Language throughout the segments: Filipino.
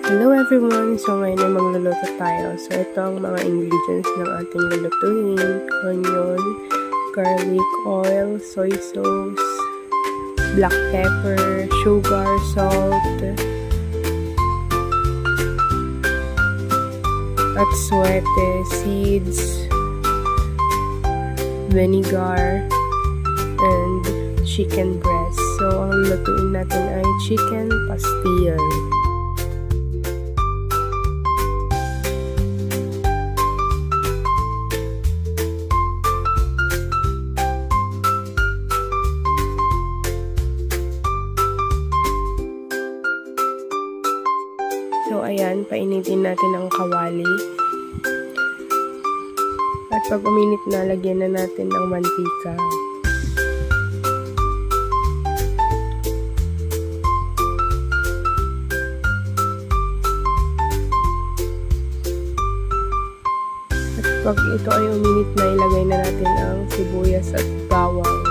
Hello everyone! So ngayon ay magluluto tayo. So ito ang mga ingredients ng ating lulutuin. Onion, garlic oil, soy sauce, black pepper, sugar, salt, atsuete, seeds, vinegar, and chicken breast. So ang lulutuin natin ay chicken pastil. So, ayan, painitin natin ang kawali. At pag uminit na, lagyan na natin ng mantika. At pag ito ay uminit na, ilagay na natin ang sibuyas at bawang.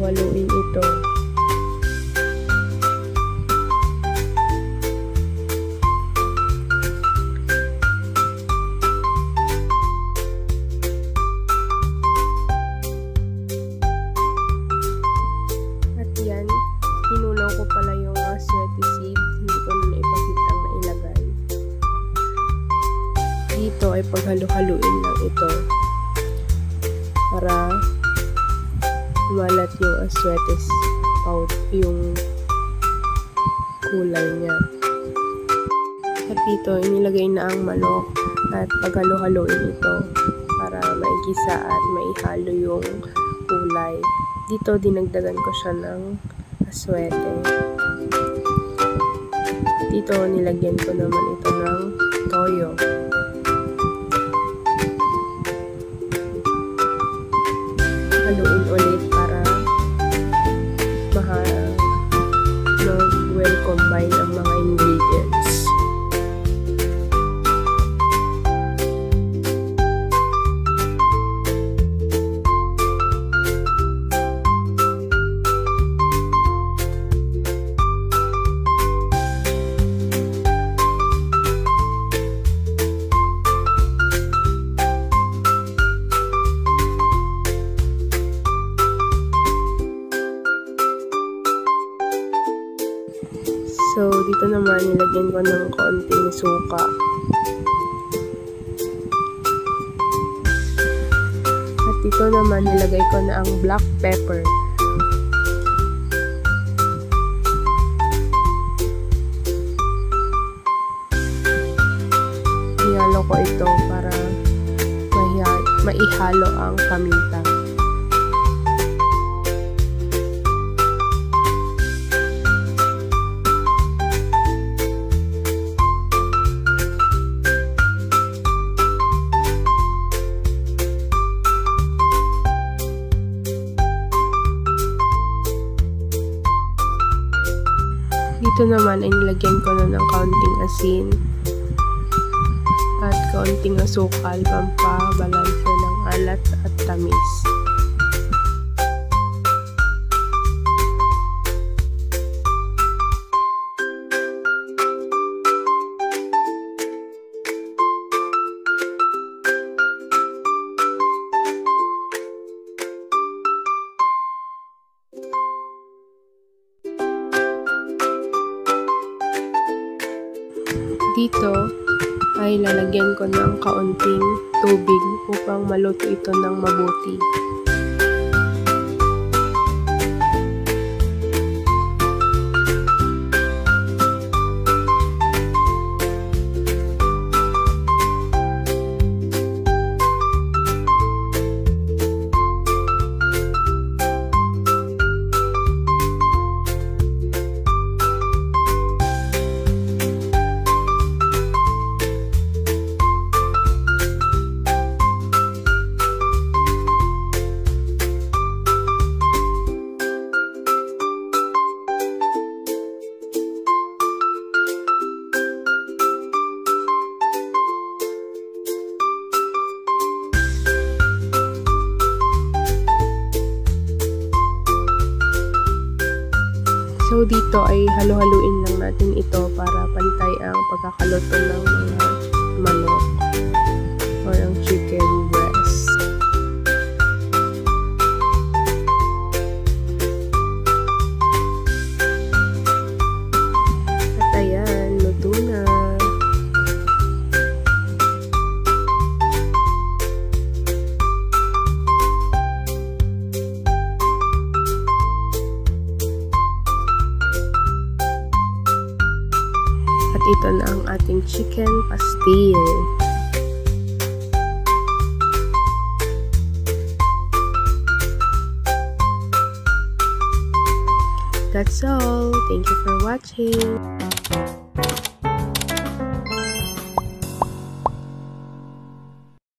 Haluin ito. Hinunaw ko pala yung aswete seeds, hindi ko na naipakitang na ilagay. Dito ay paghalo-haluin lang ito para malat yung aswete powder, yung kulay niya. At dito inilagay na ang manok at paghalo-haluin ito para maigisa at maihalo yung kulay. Dito dinagdagan ko siya ng aswete. Dito nilagyan ko naman ito ng toyo. Haluin ulit para mag-well combine ang mga ingredients. So, dito naman, nilagyan ko ng konting suka. At dito naman, nilagay ko na ang black pepper. Hinalo ko ito para maihalo ang paminta. Dito naman ay nilagyan ko na ng kaunting asin at kaunting asukal pampabalanse ng alat at tamis. Dito ay lalagyan ko ng kaunting tubig upang maluto ito ng mabuti. So dito ay halo-haluin lang natin ito para pantay ang pagkakaluto ng mga manok or ang chicken breast. At ayan, luto na. At ito na ang ating chicken pastil. That's all. Thank you for watching.